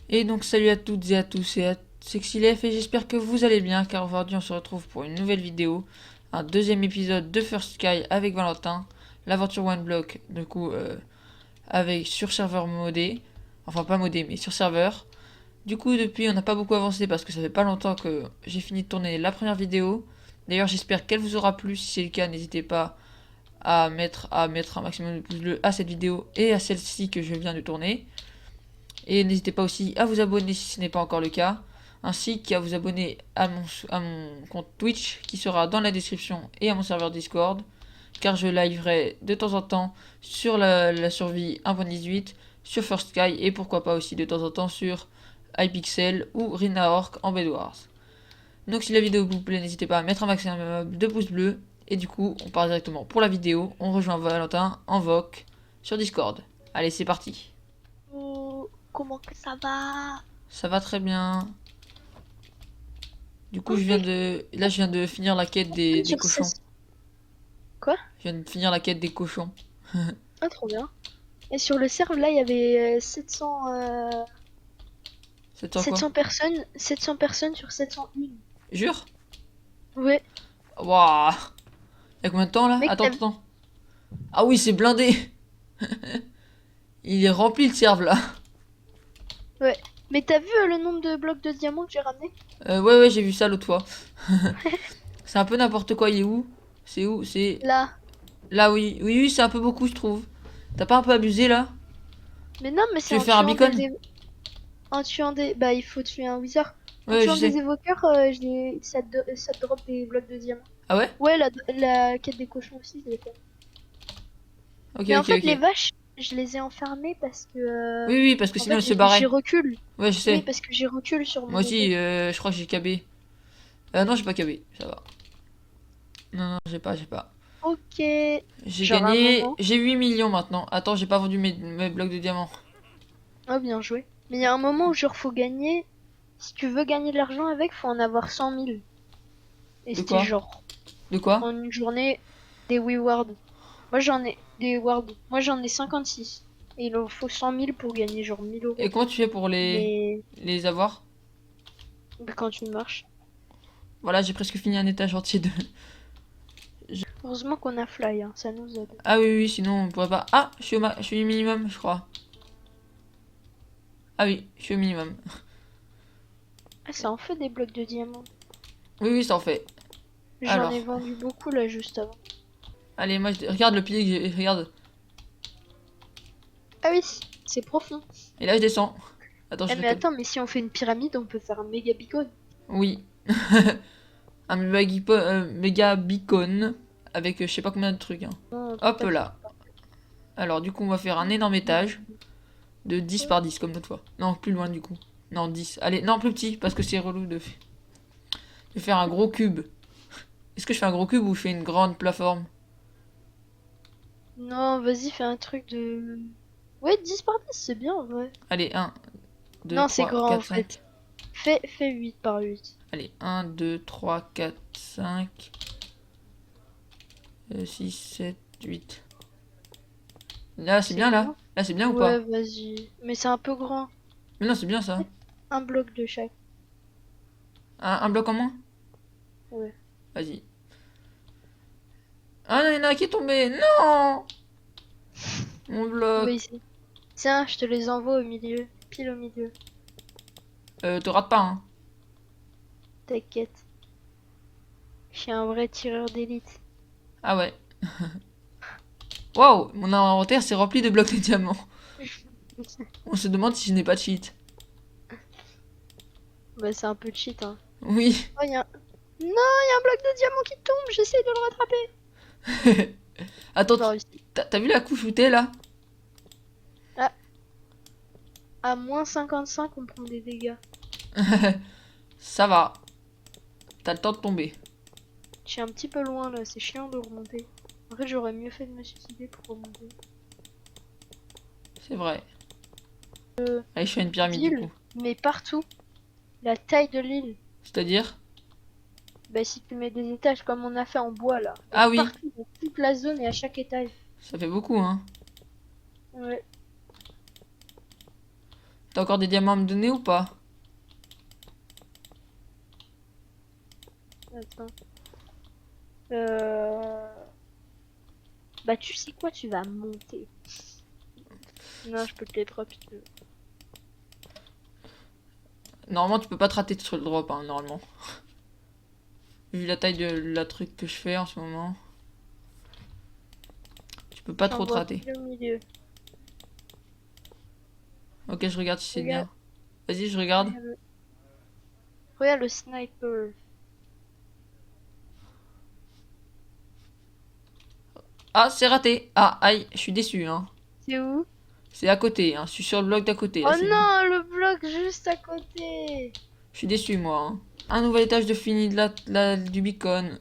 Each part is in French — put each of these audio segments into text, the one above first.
Et donc salut à toutes et à tous et à SexyLF et j'espère que vous allez bien car aujourd'hui on se retrouve pour une nouvelle vidéo, un deuxième épisode de First Sky avec Valentin, l'aventure One Block du coup avec sur serveur modé, enfin pas modé mais sur serveur. Du coup depuis on n'a pas beaucoup avancé parce que ça fait pas longtemps que j'ai fini de tourner la première vidéo. D'ailleurs j'espère qu'elle vous aura plu, si c'est le cas n'hésitez pas à mettre un maximum de pouces bleus à cette vidéo et à celle-ci que je viens de tourner. Et n'hésitez pas aussi à vous abonner si ce n'est pas encore le cas, ainsi qu'à vous abonner à mon compte Twitch qui sera dans la description et à mon serveur Discord, car je liverai de temps en temps sur la survie 1.18, sur First Sky et pourquoi pas aussi de temps en temps sur Hypixel ou Rinaork en Bedwars. Donc si la vidéo vous plaît, n'hésitez pas à mettre un maximum de pouces bleus. Et du coup, on part directement pour la vidéo. On rejoint Valentin en VOC sur Discord. Allez, c'est parti. Oh, comment que ça va? Ça va très bien. Du coup, Ok. Là, je viens de finir la quête des Sur cochons. 16. Quoi? Je viens de finir la quête des cochons. Ah, trop bien. Et sur le serve, là, il y avait C'est toi quoi? 700 personnes, 700 personnes sur 701. Jure? Ouais. Waouh! Y'a combien de temps là? Mec, Attends, attends. Ah oui, c'est blindé! Il est rempli le serve là. ouais. Mais t'as vu le nombre de blocs de diamants que j'ai ramené? Ouais, ouais, j'ai vu ça l'autre fois. C'est un peu n'importe quoi, il est où? C'est où? C'est. Là. Là, oui. Oui, oui, c'est un peu beaucoup, je trouve. T'as pas un peu abusé là? Mais non, mais Tu c'est veux en faire un tuant beacon? en tuant des... Bah, il faut tuer un wizard. En Ouais, je tuant des sais. évoqueurs, ça te drop des blocs de diamants. Ah ouais? Ouais, la quête des cochons aussi, je l'ai fait. Ok, Mais en ok, fait, les ok. vaches, je les ai enfermées parce que... Oui, oui, parce que en sinon fait, elle se j'ai barrait. recul. Ouais, je Oui, sais. parce que j'ai recul sur Moi mon épée. aussi, je crois que j'ai KB. Non, j'ai pas KB, ça va. Non, non, j'ai pas. Ok. J'ai Genre un gagné. moment. J'ai 8 millions maintenant. Attends, j'ai pas vendu mes blocs de diamants. Oh, bien joué. Mais il y a un moment où genre faut gagner. Si tu veux gagner de l'argent avec, faut en avoir 100 000. Et De c'était quoi? genre De quoi? en une journée des rewards. Moi j'en ai des rewards. Moi j'en ai 56. Et il en faut 100 000 pour gagner genre 1000 Et euros. comment tu fais pour Mais les avoir? bah, quand tu marches. Voilà, j'ai presque fini un étage entier de. Heureusement qu'on a fly, hein, ça nous aide. Ah oui, oui, oui, sinon on pourrait pas. Ah, je suis au minimum, je crois. Ah oui, je suis au minimum. Ah, ça en fait des blocs de diamants. Oui, oui, ça en fait. J'en ai Alors, vendu beaucoup là juste avant. allez, regarde le pilier que j'ai. Regarde. Ah oui, c'est profond. Et là, je descends. Attends, je Eh fais mais pas. attends, mais si on fait une pyramide, on peut faire un méga beacon. Oui. Un méga beacon avec je sais pas combien de trucs, hein. Non, Hop pas là. Alors, du coup, on va faire un énorme étage de 10 par 10 comme l'autre fois. Non, plus loin du coup. Non, 10. Allez, non, plus petit parce que c'est relou de faire un gros cube. Est-ce que je fais un gros cube ou je fais une grande plateforme? Non, vas-y, fais un truc de... Ouais, 10 par 10, c'est bien en vrai. Allez, un, deux, Non, c'est trois, grand en quatre, fait. cinq. Fais 8 par 8. Allez, un, 2, 3, 4, 5, 6, 7, 8. Là, c'est C'est bien là? bien. Là, c'est bien ou Ouais, pas? vas-y. Mais c'est un peu grand. Mais non, c'est bien ça. Un bloc de chaque. Un bloc en moins? Ouais. Vas-y. Ah non, il y en a un qui est tombé. Non! Mon Ouais, bloc. ici. Tiens, je te les envoie au milieu. Pile au milieu. Te rate pas, hein. T'inquiète. Je suis un vrai tireur d'élite. Ah ouais. Waouh, mon inventaire s'est rempli de blocs de diamants. On se demande si je n'ai pas de cheat. Bah, c'est un peu cheat, hein. Oui. Oh, Non, y a un bloc de diamant qui tombe. J'essaie de le rattraper. J'ai Attends, pas réussi. t'as vu la couche où t'es là? Ah, à moins 55, on prend des dégâts. Ça va. T'as le temps de tomber. Je suis un petit peu loin là, c'est chiant de remonter. En fait, j'aurais mieux fait de me suicider pour remonter. C'est vrai. Euh, Allez, je fais une pyramide du Ville, coup. mais partout. La taille de l'île. C'est-à-dire? Bah, si tu mets des étages comme on a fait en bois là. Genre Ah oui. partout, dans toute la zone et à chaque étage. Ça fait beaucoup, hein. Ouais. T'as encore des diamants à me donner ou pas? Attends. Bah tu sais quoi, tu vas monter. Non, je peux te les drop si tu veux. Normalement, tu peux pas te rater sur le drop, hein, normalement. Vu la taille de la truc que je fais en ce moment. Tu peux pas trop J'en te vois rater. pile au milieu. Ok, je regarde si c'est Regarde, bien. Vas-y, je regarde. regarde le, regarde le sniper. Ah, c'est raté. Ah, aïe, je suis déçu, hein. C'est où? C'est à côté, hein. Je suis sur le bloc d'à côté, là, Oh c'est bon. non, le bloc juste à côté. Je suis déçu, moi, hein. Un nouvel étage de fini du beacon.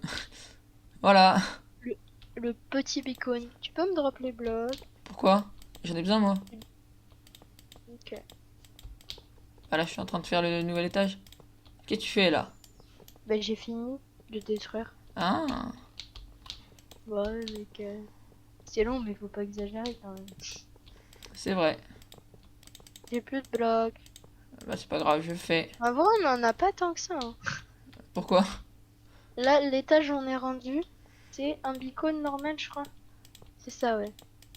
Voilà. Le, le petit beacon. Tu peux me drop les blocs? Pourquoi? J'en ai besoin, moi. Ok. Ah, là, je suis en train de faire le nouvel étage. Qu'est-ce que tu fais, là? Bah j'ai fini de détruire. Ah, Ouais, mec. C'est long, mais faut pas exagérer quand même. c'est vrai. J'ai plus de blocs. Bah, c'est pas grave, je fais. En vrai, on en a pas tant que ça, hein. Pourquoi? Là, l'étage où on est rendu, c'est un beacon normal, je crois. C'est ça, ouais.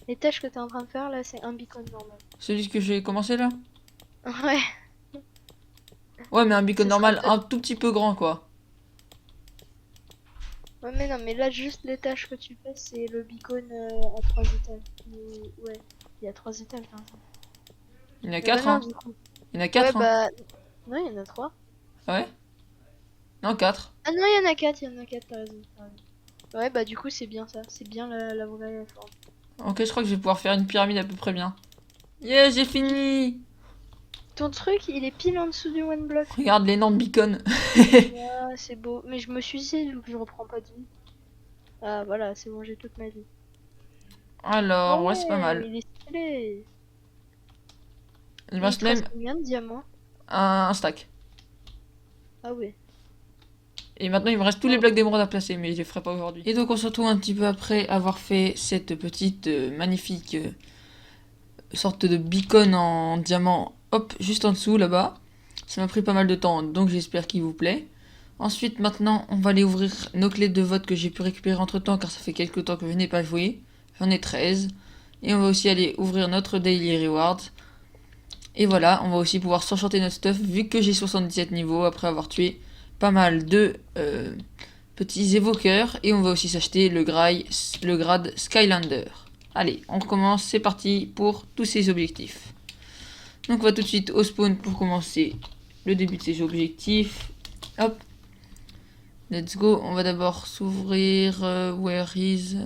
L'étage que t'es en train de faire, là, c'est un beacon normal. Celui que j'ai commencé, là? Ouais, Ouais, mais un beacon ce sera normal peut-être... un tout petit peu grand, quoi. Ouais, mais non, mais là, juste l'étage que tu fais, c'est le beacon à 3 étages. Ouais, il y a 3 étages, hein. Il y en a Bah 4, non, hein. du coup. Il y en a Ouais, 4, hein. bah... Non, il y en a 3. Ah ouais? Non, 4. Ah non, il y en a 4, il y en a 4, t'as raison, t'as raison. Ouais, bah du coup, c'est bien ça. C'est bien la vraie forme. Ok, je crois que je vais pouvoir faire une pyramide à peu près bien. Yeah, j'ai fini! Ton truc, il est pile en dessous du one block. Regarde l'énorme beacon. Ah, c'est beau. Mais je me suicide vu que je reprends pas de vie. Ah, voilà, c'est bon, j'ai toute ma vie. Alors, Oh ouais, c'est pas ouais, mal. il est stylé. Il me Et il reste te reste même combien de diamants? un stack. Ah ouais. Et maintenant, il me reste tous les blocs d'émeraude à placer, mais je les ferai pas aujourd'hui. Et donc, on se retrouve un petit peu après avoir fait cette petite magnifique sorte de beacon en diamant, hop, juste en dessous, là-bas. Ça m'a pris pas mal de temps, donc j'espère qu'il vous plaît. Ensuite, maintenant, on va aller ouvrir nos clés de vote que j'ai pu récupérer entre-temps, car ça fait quelques temps que je n'ai pas joué. J'en ai 13. Et on va aussi aller ouvrir notre Daily Reward. Et voilà, on va aussi pouvoir s'enchanter notre stuff, vu que j'ai 77 niveaux, après avoir tué pas mal de petits évoqueurs. Et on va aussi s'acheter le grade Skylander. Allez, on recommence, c'est parti pour tous ces objectifs. Donc on va tout de suite au spawn pour commencer le début de ces objectifs. Hop, let's go. On va d'abord s'ouvrir. Where is...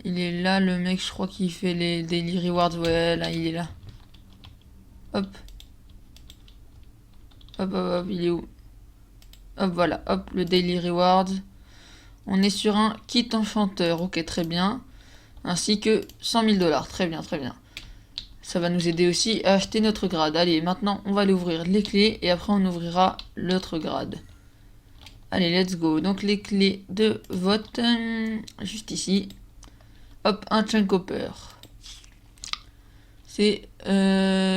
Il est là le mec, je crois qu'il fait les daily rewards. Ouais, là il est là. Hop. Hop, hop, hop, il est où? Hop, voilà, hop, le daily reward. On est sur un kit enchanteur, ok, très bien. Ainsi que 100 000 $, très bien, très bien. Ça va nous aider aussi à acheter notre grade. Allez, maintenant, on va aller ouvrir les clés et après, on ouvrira l'autre grade. Allez, let's go. Donc, les clés de vote, juste ici. Hop, un chunk hopper. C'est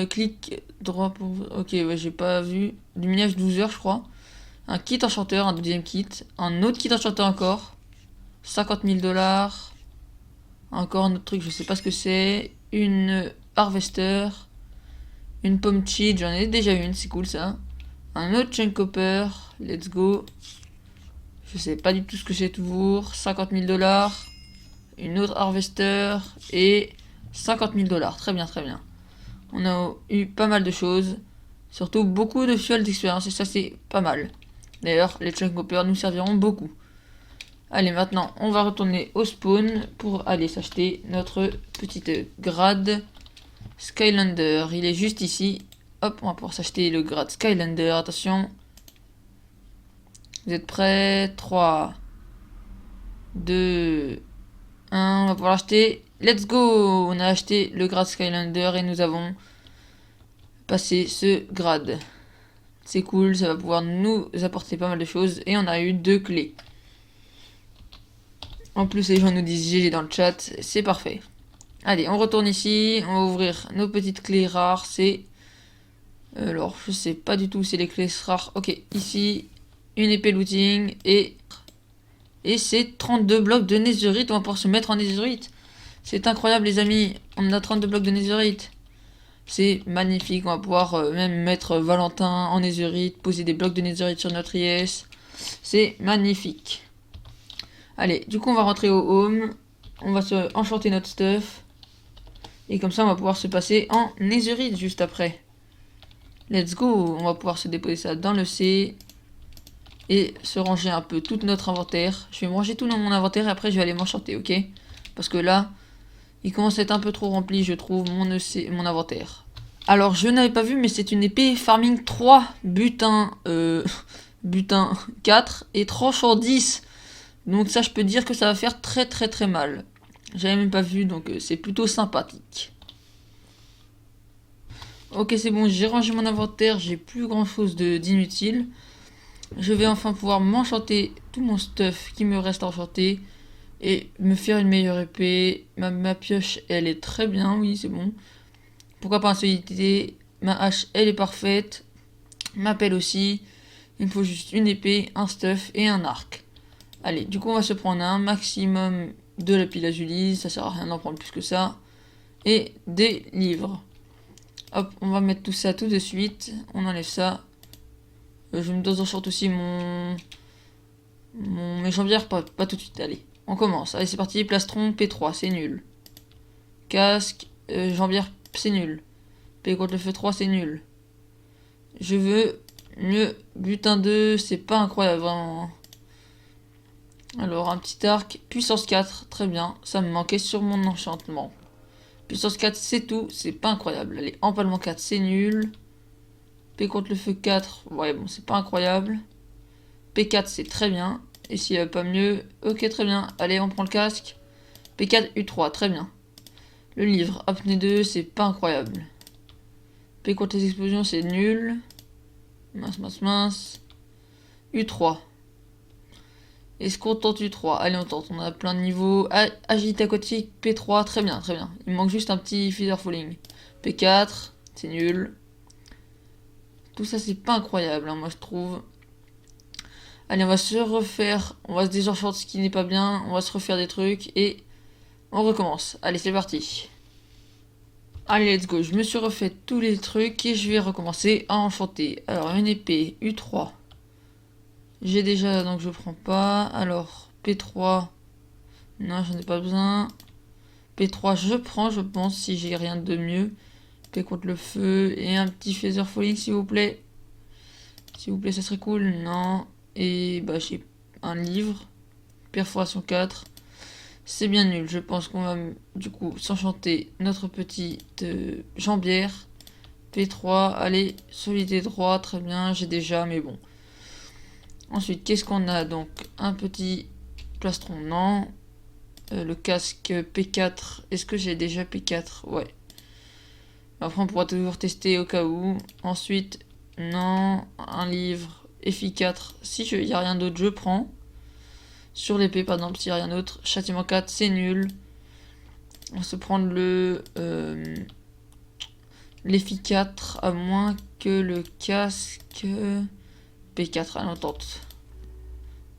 clic droit pour... Ok, ouais, j'ai pas vu. Du minage 12 heures, je crois. Un kit enchanteur, un deuxième kit. Un autre kit enchanteur encore. 50 000 $. Encore un autre truc, je sais pas ce que c'est. Une harvester. Une pomme cheat, j'en ai déjà une, c'est cool ça. Un autre chunk hopper, let's go. Je sais pas du tout ce que c'est toujours. 50 000 $. Une autre harvester. Et 50 000 $. Très bien, très bien. On a eu pas mal de choses. Surtout beaucoup de fioles d'expérience et ça c'est pas mal. D'ailleurs, les chunk hoppers nous serviront beaucoup. Allez, maintenant, on va retourner au spawn pour aller s'acheter notre petite grade Skylander. Il est juste ici. Hop, on va pouvoir s'acheter le grade Skylander. Attention. Vous êtes prêts? 3, 2, 1. On va pouvoir l'acheter. Let's go! On a acheté le grade Skylander et nous avons passé ce grade. C'est cool, ça va pouvoir nous apporter pas mal de choses. Et on a eu 2 clés. En plus, les gens nous disent GG dans le chat, c'est parfait. Allez, on retourne ici. On va ouvrir nos petites clés rares. C'est... alors, je sais pas du tout où c'est les clés rares. Ok, ici, une épée looting et... et c'est 32 blocs de netherite. On va pouvoir se mettre en netherite. C'est incroyable, les amis. On a 32 blocs de netherite. C'est magnifique. On va pouvoir même mettre Valentin en netherite. Poser des blocs de netherite sur notre IS. C'est magnifique. Allez, du coup, on va rentrer au home. On va se enchanter notre stuff. Et comme ça, on va pouvoir se passer en netherite juste après. Let's go. On va pouvoir se déposer ça dans le C. Et se ranger un peu tout notre inventaire. Je vais me ranger tout dans mon inventaire et après je vais aller m'enchanter, ok? Parce que là, il commence à être un peu trop rempli, je trouve, mon inventaire. Alors, je n'avais pas vu, mais c'est une épée Farming 3, butin, butin 4 et tranchant 10. Donc ça, je peux dire que ça va faire très très très mal. J'avais même pas vu, donc c'est plutôt sympathique. Ok, c'est bon, j'ai rangé mon inventaire, j'ai plus grand chose d'inutile. Je vais enfin pouvoir m'enchanter tout mon stuff qui me reste à enchanter. Et me faire une meilleure épée. Ma pioche, elle est très bien, oui, c'est bon. Pourquoi pas un solidité. Ma hache, elle est parfaite. Ma pelle aussi. Il me faut juste une épée, un stuff et un arc. Allez, du coup, on va se prendre un maximum de lapis lazuli. Ça sert à rien d'en prendre plus que ça. Et des livres. Hop, on va mettre tout ça tout de suite. On enlève ça. Je me dose en short aussi mes jambières, pas tout de suite, allez. On commence, allez c'est parti, plastron, P3, c'est nul. Casque, jambière, c'est nul. P contre le feu 3, c'est nul. Je veux mieux, butin 2, c'est pas incroyable vraiment. Alors un petit arc, puissance 4, très bien, ça me manquait sur mon enchantement. Puissance 4, c'est tout, c'est pas incroyable. Allez, empalement 4, c'est nul. P contre le feu 4, ouais bon, c'est pas incroyable. P4, c'est très bien. Et s'il n'y a pas mieux, ok, très bien. Allez, on prend le casque. P4, U3, très bien. Le livre, apnée 2, c'est pas incroyable. P contre les explosions, c'est nul. Mince, mince, mince. U3. Est-ce qu'on tente U3? Allez, on tente. On a plein de niveaux. Agilité aquatique, P3, très bien, très bien. Il manque juste un petit feather falling. P4, c'est nul. Tout ça, c'est pas incroyable, hein, moi je trouve. Allez, on va se refaire. On va se désenchanter ce qui n'est pas bien. On va se refaire des trucs et on recommence. Allez, c'est parti. Allez, let's go. Je me suis refait tous les trucs et je vais recommencer à enchanter. Alors, une épée, U3. J'ai déjà, donc je prends pas. Alors, P3. Non, j'en ai pas besoin. P3, je prends, je pense, si j'ai rien de mieux. P contre le feu. Et un petit feather falling, s'il vous plaît. S'il vous plaît, ça serait cool. Non. Et bah, j'ai un livre. Perforation 4. C'est bien nul. Je pense qu'on va du coup s'enchanter notre petite jambière. P3. Allez, solidité droit. Très bien. J'ai déjà, mais bon. Ensuite, qu'est-ce qu'on a? Donc, un petit plastron. Non. Le casque P4. Est-ce que j'ai déjà P4? Ouais. Après, on pourra toujours tester au cas où. Ensuite, non. Un livre. FI4. Si il n'y a rien d'autre, je prends. Sur l'épée, par exemple, s'il n'y a rien d'autre. Châtiment 4, c'est nul. On va se prendre l'EFI 4, à moins que le casque... P4, allez, on tente.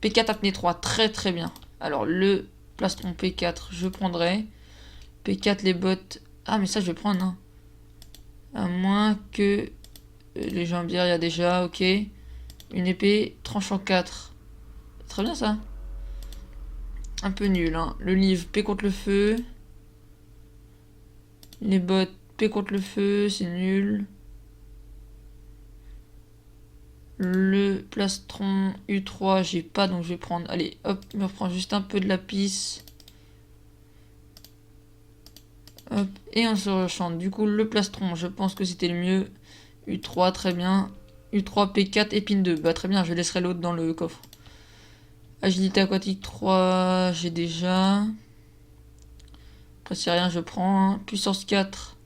P4, apnée 3, très très bien. Alors, le plastron P4, je prendrai. P4, les bottes... Ah, mais ça, je vais prendre, hein. À moins que... les jambières, il y a déjà, ok. Une épée, tranchant 4. Très bien, ça. Un peu nul, hein. Le livre, P contre le feu. Les bottes, P contre le feu, c'est nul. Le plastron U3, j'ai pas, donc je vais prendre... Allez, hop, je me reprends juste un peu de lapis. Hop, et on se rechante. Du coup, le plastron, je pense que c'était le mieux. U3, très bien. U3, P4, épine 2. Bah, très bien, je laisserai l'autre dans le coffre. Agilité aquatique 3, j'ai déjà. Après, si rien, je prends. Hein. Puissance 4.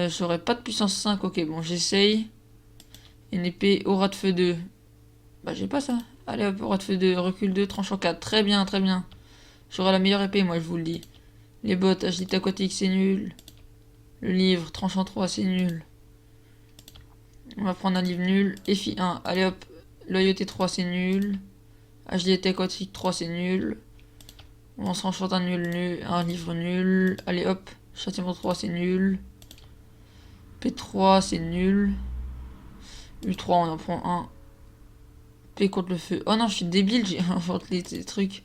J'aurais pas de puissance 5. Ok, bon, j'essaye. Une épée aura de feu 2. Bah, j'ai pas ça. Allez hop, aura de feu 2. Recul 2, tranchant 4. Très bien, très bien. J'aurai la meilleure épée, moi, je vous le dis. Les bottes, agilité aquatique, c'est nul. Le livre, tranchant 3, c'est nul. On va prendre un livre nul. EFI 1, allez hop. Loyauté 3, c'est nul. Agilité aquatique 3, c'est nul. On se renchante un un livre nul. Allez hop. Châtiment 3, c'est nul. P3, c'est nul. U3, on en prend un. P contre le feu. Oh non, je suis débile, j'ai inventé les trucs.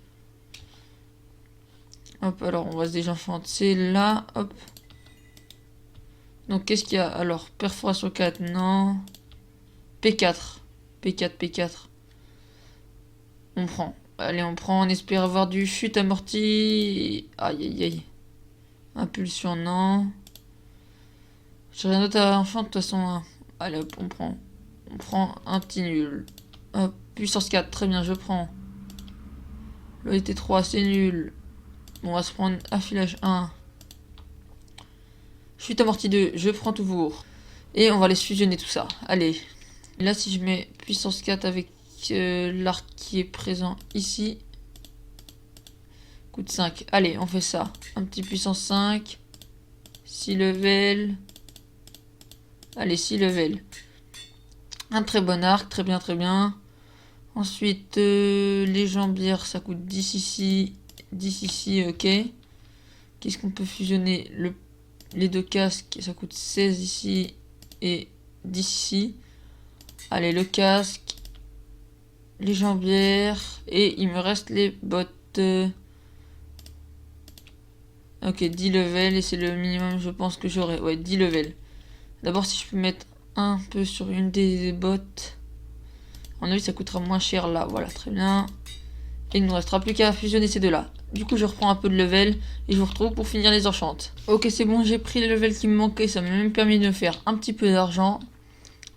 Hop, alors on va se désenchanter là. Hop. Donc qu'est-ce qu'il y a? Alors, perforation 4, non. P4. P4, P4. On prend. Allez, on prend. On espère avoir du chute amorti. Aïe, aïe, aïe. Impulsion, non. J'ai rien d'autre à enchanter de toute façon. Hein. Allez, hop, on prend. On prend un petit nul. Hop, puissance 4, très bien, je prends. Loyauté 3, c'est nul. Bon, on va se prendre affilage 1. Chute amorti 2, je prends toujours. Et on va les fusionner tout ça. Allez. Là, si je mets puissance 4 avec l'arc qui est présent ici. Coûte 5. Allez, on fait ça. Un petit puissance 5. 6 level. Allez, 6 level. Un très bon arc, très bien, très bien. Ensuite, les jambières, ça coûte 10 ici. 10 ici, ok. Qu'est-ce qu'on peut fusionner? Les deux casques, ça coûte 16 ici et 10 ici. Allez, le casque, les jambières, et il me reste les bottes. Ok, 10 levels, et c'est le minimum, je pense, que j'aurai. Ouais, 10 levels. D'abord, si je peux mettre un peu sur une des bottes. En avis, ça coûtera moins cher là. Voilà, très bien. Et il ne nous restera plus qu'à fusionner ces deux-là. Du coup, je reprends un peu de level et je vous retrouve pour finir les enchantes. Ok, c'est bon, j'ai pris les levels qui me manquaient. Ça m'a même permis de me faire un petit peu d'argent.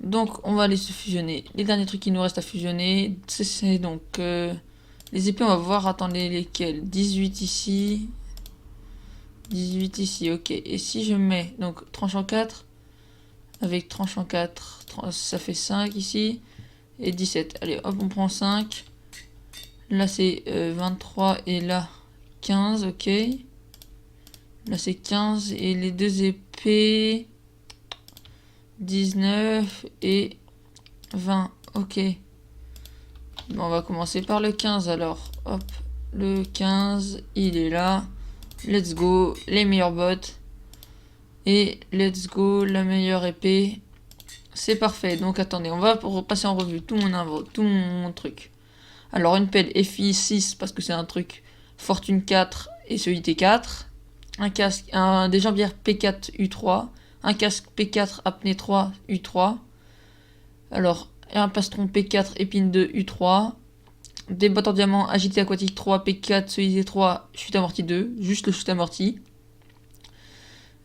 Donc, on va aller se fusionner. Les derniers trucs qui nous restent à fusionner, c'est donc les épées. On va voir, attendez, lesquelles. 18 ici. 18 ici, ok. Et si je mets donc tranchant 4 avec tranchant 4, ça fait 5 ici. Et 17. Allez, hop, on prend 5. Là, c'est 23 et là, 15, ok. Là, c'est 15 et les deux épées, 19 et 20, ok. Bon, on va commencer par le 15 alors. Hop, le 15, il est là. Let's go, les meilleures bottes. Et let's go, la meilleure épée. C'est parfait. Donc, attendez, on va passer en revue tout mon truc. Alors, une pelle FI 6 parce que c'est un truc fortune 4 et solidité 4. Un casque, des jambières P4 U3. Un casque P4 apnée 3 U3. Alors, un plastron P4 épine 2 U3. Des bottes en diamant agilité aquatique 3 P4 solidité 3 chute amorti 2. Juste le chute amorti.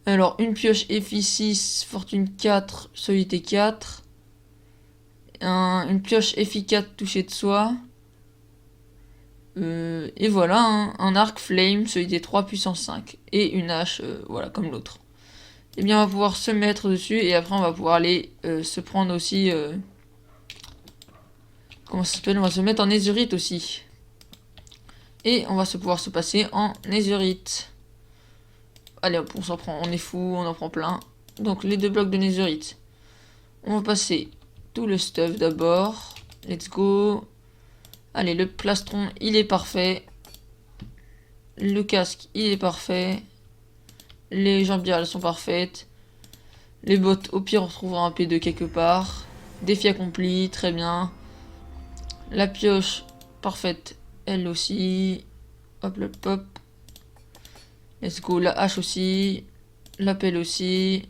Alors, une pioche FI 6 fortune 4 solidité 4. Une pioche FI 4 touché de soie. Et voilà, un arc flame, solidité 3 puissance 5. Et une hache, voilà, comme l'autre. Et bien, on va pouvoir se mettre dessus. Et après, on va pouvoir aller se prendre aussi... comment ça s'appelle? On va se mettre en netherite aussi. Et on va pouvoir se passer en netherite. Allez hop, on s'en prend, on est fou, on en prend plein. Donc, les deux blocs de netherite. On va passer tout le stuff d'abord. Let's go. Allez, le plastron, il est parfait. Le casque, il est parfait. Les jambières, elles sont parfaites. Les bottes, au pire, on retrouvera un P2 quelque part. Défi accompli, très bien. La pioche, parfaite, elle aussi. Hop, hop, hop. Let's go, la hache aussi. La pelle aussi.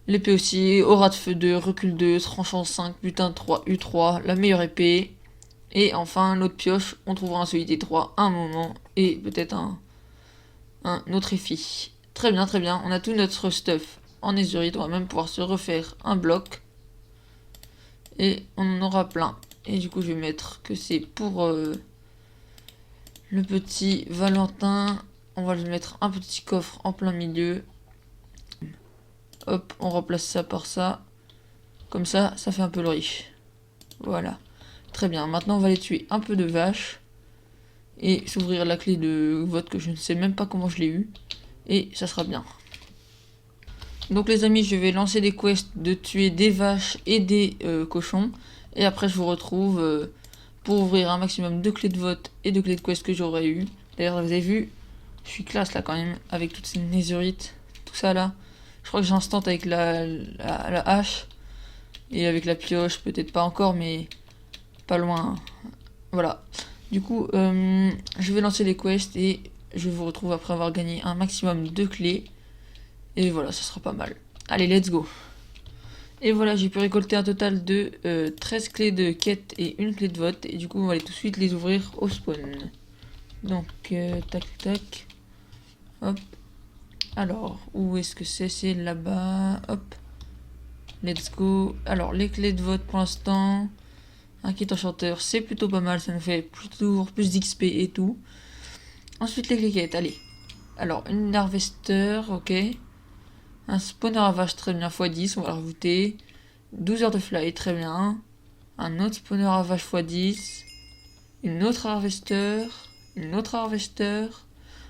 L'épée aussi. Aura de feu 2, recul 2, tranchant 5, butin 3, U3. La meilleure épée. Et enfin, l'autre pioche, on trouvera un solidité 3 à un moment. Et peut-être un autre EFI. Très bien, très bien. On a tout notre stuff en netherite. On va même pouvoir se refaire un bloc. Et on en aura plein. Et du coup, je vais mettre que c'est pour le petit Valentin. On va lui mettre un petit coffre en plein milieu. Hop, on remplace ça par ça. Comme ça, ça fait un peu le riche. Voilà. Très bien. Maintenant, on va aller tuer un peu de vaches. et s'ouvrir la clé de vote que je ne sais même pas comment je l'ai eu. Et ça sera bien. Donc les amis, je vais lancer des quests de tuer des vaches et des cochons. Et après je vous retrouve pour ouvrir un maximum de clés de vote et de clés de quest que j'aurais eu. D'ailleurs vous avez vu, je suis classe là quand même avec toutes ces nézurites, tout ça là. Je crois que j'instant avec la hache. Et avec la pioche, peut-être pas encore, mais pas loin. Voilà. Du coup, je vais lancer les quests et je vous retrouve après avoir gagné un maximum de clés. Et voilà, ça sera pas mal. Allez, let's go. Et voilà, j'ai pu récolter un total de 13 clés de quête et une clé de vote. Et du coup, on va aller tout de suite les ouvrir au spawn. Donc, tac, tac. Hop. Alors, où est-ce que c'est? C'est là-bas. Hop. Let's go. Alors, les clés de vote pour l'instant. Un kit enchanteur, c'est plutôt pas mal. Ça nous fait toujours plus d'XP et tout. Ensuite, les cliquettes. Allez. Alors, une harvester, ok. Un spawner à vache, très bien. x10, on va le rajouter. 12 heures de fly, très bien. Un autre spawner à vache x10. Une autre harvester. Une autre harvester.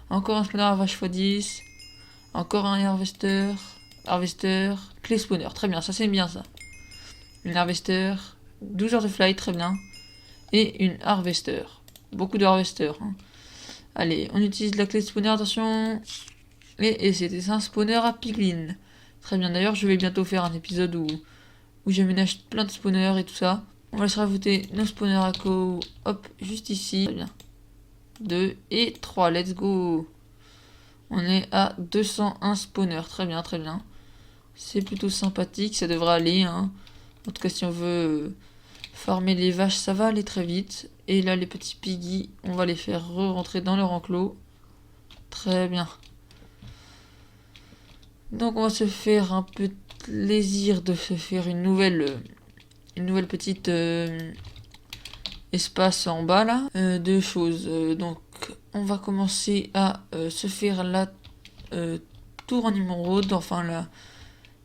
Encore un spawner à vache x10. Encore un harvester. Harvester. Clé spawner, très bien. Ça, c'est bien ça. Une harvester. 12 heures de fly, très bien. Et une harvester. Beaucoup de harvester. Hein. Allez, on utilise la clé de spawner, attention. Et c'était un spawner à piglin. Très bien, d'ailleurs, je vais bientôt faire un épisode où je ménage plein de spawners et tout ça. On va se rajouter nos spawners à co. Hop, juste ici. Très bien. 2 et 3, let's go. On est à 201 spawners, très bien, très bien. C'est plutôt sympathique, ça devrait aller. Hein. En tout cas, si on veut farmer les vaches, ça va aller très vite. Et là, les petits piggy, on va les faire re-rentrer dans leur enclos. Très bien. Donc, on va se faire un peu plaisir de se faire une nouvelle petite espace en bas là. Deux choses. Donc, on va commencer à se faire la tour en émeraude. Enfin,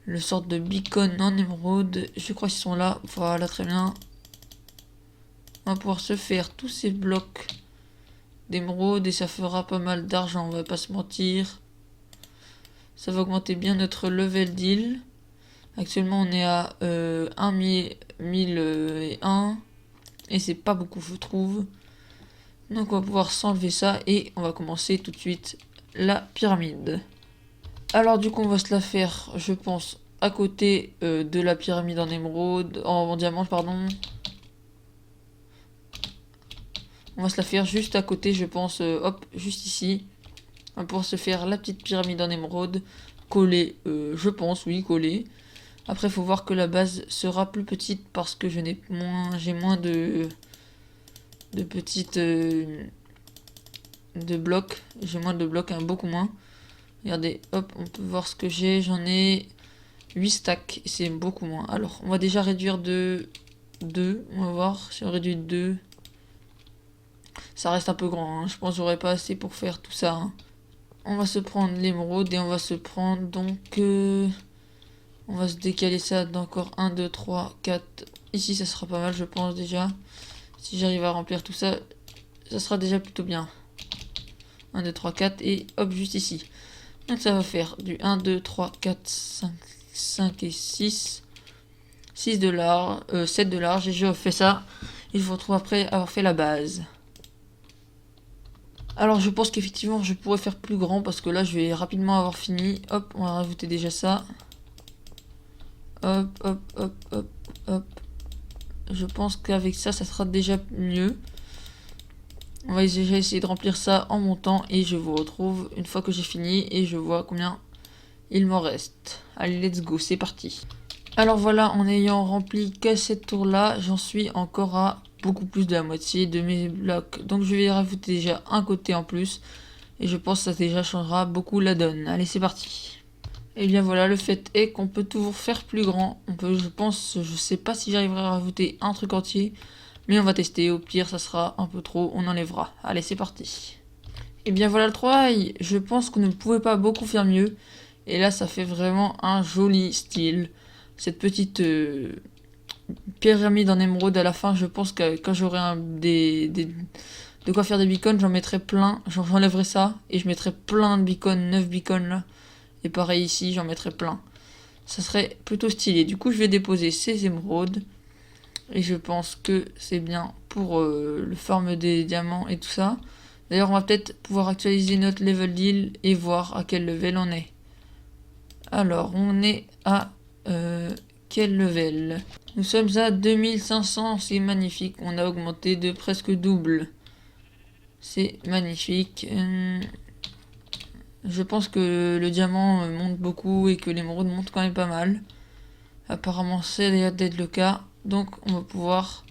le sorte de beacon en émeraude. Je crois qu'ils sont là. Voilà, très bien. On va pouvoir se faire tous ces blocs d'émeraude et ça fera pas mal d'argent, on va pas se mentir. Ça va augmenter bien notre level deal. Actuellement on est à 1001 et c'est pas beaucoup je trouve. Donc on va pouvoir s'enlever ça et on va commencer tout de suite la pyramide. Alors du coup on va se la faire je pense à côté de la pyramide en émeraude, en diamant pardon. On va se la faire juste à côté, je pense, hop, juste ici. On va pouvoir se faire la petite pyramide en émeraude, collée, je pense, oui, collée. Après, il faut voir que la base sera plus petite parce que j'ai moins de petites, de blocs. J'ai moins de blocs, hein, beaucoup moins. Regardez, hop, on peut voir ce que j'ai. J'en ai 8 stacks, c'est beaucoup moins. Alors, on va déjà réduire de 2. On va voir si on réduit de 2. Ça reste un peu grand, hein. Je pense que j'aurais pas assez pour faire tout ça. Hein. On va se prendre l'émeraude et on va se prendre donc... on va se décaler ça d'encore 1, 2, 3, 4. Ici ça sera pas mal je pense déjà. Si j'arrive à remplir tout ça, ça sera déjà plutôt bien. 1, 2, 3, 4 et hop juste ici. Donc ça va faire du 1, 2, 3, 4, 5 et 6. 6 de large, 7 de large et je fais ça. Et je vous retrouve après avoir fait la base. Alors je pense qu'effectivement je pourrais faire plus grand parce que là je vais rapidement avoir fini. Hop, on va rajouter déjà ça. Hop, hop, hop, hop, hop. Je pense qu'avec ça, ça sera déjà mieux. On va déjà essayer de remplir ça en montant et je vous retrouve une fois que j'ai fini et je vois combien il m'en reste. Allez, let's go, c'est parti. Alors voilà, en ayant rempli que cette tour là, j'en suis encore à beaucoup plus de la moitié de mes blocs. Donc je vais rajouter déjà un côté en plus. Et je pense que ça déjà changera beaucoup la donne. Allez, c'est parti. Et bien voilà, le fait est qu'on peut toujours faire plus grand. On peut, je pense, je sais pas si j'arriverai à rajouter un truc entier. Mais on va tester. Au pire, ça sera un peu trop. On enlèvera. Allez, c'est parti. Et bien voilà le travail. Je pense qu'on ne pouvait pas beaucoup faire mieux. Et là, ça fait vraiment un joli style. Cette petite... pyramide en émeraude à la fin, je pense que quand j'aurai de quoi faire des beacons, j'en mettrai plein, j'enlèverai ça, et je mettrai plein de beacons, 9 beacons là. Et pareil ici, j'en mettrai plein. Ça serait plutôt stylé. Du coup, je vais déposer ces émeraudes. Et je pense que c'est bien pour le farm des diamants et tout ça. D'ailleurs, on va peut-être pouvoir actualiser notre level d'île et voir à quel level on est. Alors, on est à quel level? Nous sommes à 2500, c'est magnifique. On a augmenté de presque double. C'est magnifique. Je pense que le diamant monte beaucoup et que l'émeraude monte quand même pas mal. Apparemment, c'est l'air d'être le cas. Donc, on va pouvoir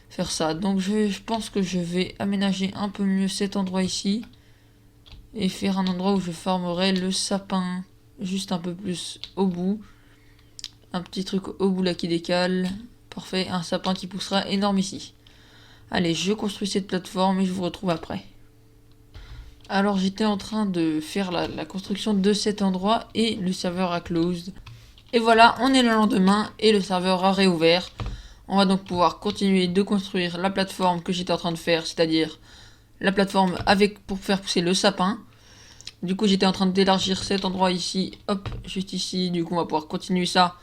faire ça. Donc, je pense que je vais aménager un peu mieux cet endroit ici. Et faire un endroit où je farmerai le sapin. Juste un peu plus au bout. Un petit truc au bout là qui décale. Parfait. Un sapin qui poussera énorme ici. Allez, je construis cette plateforme et je vous retrouve après. Alors j'étais en train de faire la construction de cet endroit et le serveur a closed. Et voilà, on est le lendemain et le serveur a réouvert. On va donc pouvoir continuer de construire la plateforme que j'étais en train de faire, c'est-à-dire la plateforme pour faire pousser le sapin. Du coup j'étais en train d'élargir cet endroit ici, hop, juste ici. Du coup on va pouvoir continuer ça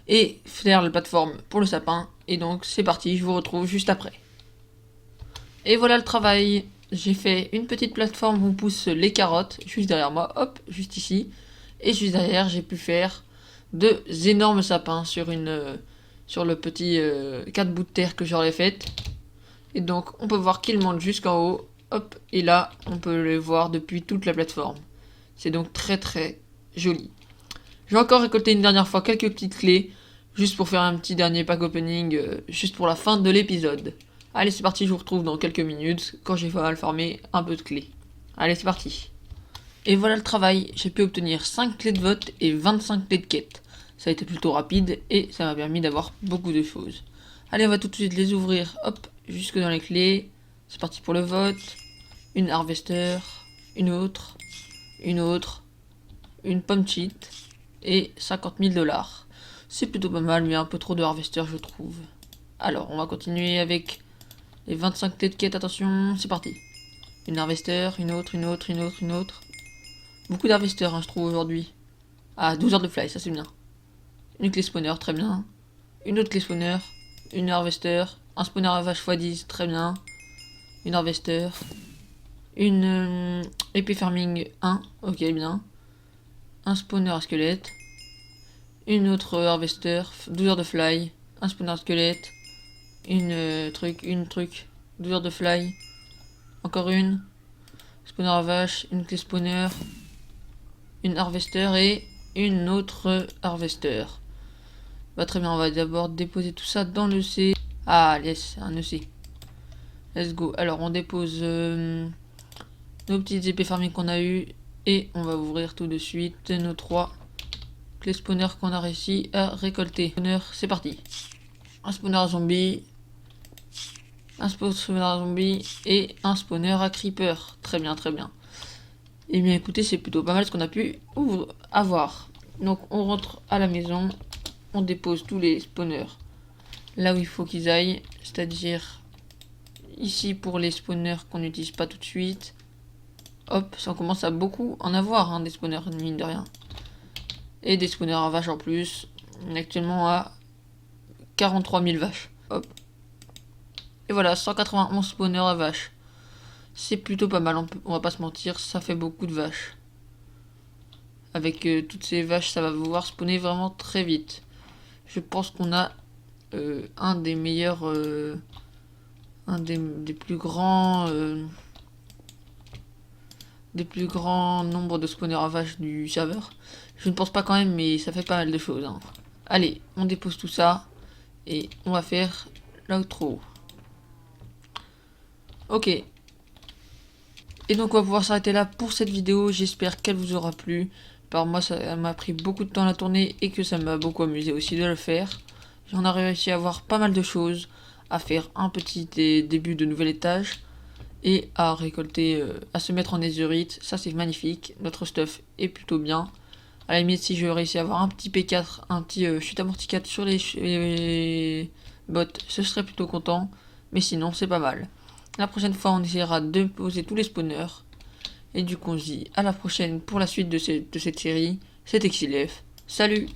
et faire la plateforme pour le sapin. Et donc c'est parti, je vous retrouve juste après. Et voilà le travail. J'ai fait une petite plateforme où poussent les carottes, juste derrière moi, hop, juste ici. Et juste derrière, j'ai pu faire deux énormes sapins sur le petit 4 bouts de terre que j'aurais fait. Et donc, on peut voir qu'ils montent jusqu'en haut, hop, et là, on peut les voir depuis toute la plateforme. C'est donc très très joli. Je vais encore récolter une dernière fois quelques petites clés, juste pour faire un petit dernier pack opening, juste pour la fin de l'épisode. Allez, c'est parti, je vous retrouve dans quelques minutes, quand j'ai pas mal farmé un peu de clés. Allez, c'est parti. Et voilà le travail, j'ai pu obtenir 5 clés de vote et 25 clés de quête. Ça a été plutôt rapide et ça m'a permis d'avoir beaucoup de choses. Allez, on va tout de suite les ouvrir, hop, jusque dans les clés. C'est parti pour le vote. Une harvester, une autre, une pomme cheat et 50 000 $. C'est plutôt pas mal, mais un peu trop de harvester, je trouve. Alors, on va continuer avec les 25 clés de quête, attention, c'est parti. Une harvester, une autre. Beaucoup d'harvesters, hein, je trouve, aujourd'hui. Ah, 12 heures de fly, ça c'est bien. Une clé spawner, très bien. Une autre clé spawner. Une harvester. Un spawner à vache x10, très bien. Une harvester. Une épée farming 1, ok, bien. Un spawner à squelette. Une autre harvester, 12 heures de fly. Un spawner à squelette. Une truc, 12 heures de fly. Encore une. Spawner à vache, une clé spawner. Une harvester et une autre harvester. Bah très bien, on va d'abord déposer tout ça dans le C. Ah yes, un EC. Let's go. Alors on dépose nos petites épées farming qu'on a eu. Et on va ouvrir tout de suite nos 3 clés spawners qu'on a réussi à récolter. Spawner, c'est parti. Un spawner à zombie. Un spawner à zombie et un spawner à creeper. Très bien, très bien. Et bien écoutez, c'est plutôt pas mal ce qu'on a pu avoir. Donc on rentre à la maison, on dépose tous les spawners là où il faut qu'ils aillent, c'est-à-dire ici pour les spawners qu'on n'utilise pas tout de suite. Hop, ça commence à beaucoup en avoir, hein, des spawners mine de rien. Et des spawners à vaches en plus. On est actuellement à 43 000 vaches. Hop. Et voilà, 191 spawners à vaches. C'est plutôt pas mal, on va pas se mentir, ça fait beaucoup de vaches. Avec toutes ces vaches, ça va pouvoir spawner vraiment très vite. Je pense qu'on a un des meilleurs... un des plus grands... des plus grands nombres de spawners à vaches du serveur. Je ne pense pas quand même, mais ça fait pas mal de choses, hein. Allez, on dépose tout ça. Et on va faire l'outro. Ok. Et donc on va pouvoir s'arrêter là pour cette vidéo, j'espère qu'elle vous aura plu. Par moi ça m'a pris beaucoup de temps à la tourner et que ça m'a beaucoup amusé aussi de le faire. J'en ai réussi à avoir pas mal de choses, à faire un petit début de nouvel étage et à récolter, à se mettre en netherite, ça c'est magnifique, notre stuff est plutôt bien. À la limite si je réussis à avoir un petit P4, un petit chute amorti 4 sur les bots, ce serait plutôt content, mais sinon c'est pas mal. La prochaine fois, on essaiera de poser tous les spawners. Et du coup, on se dit à la prochaine pour la suite de cette série. C'était Xilef. Salut!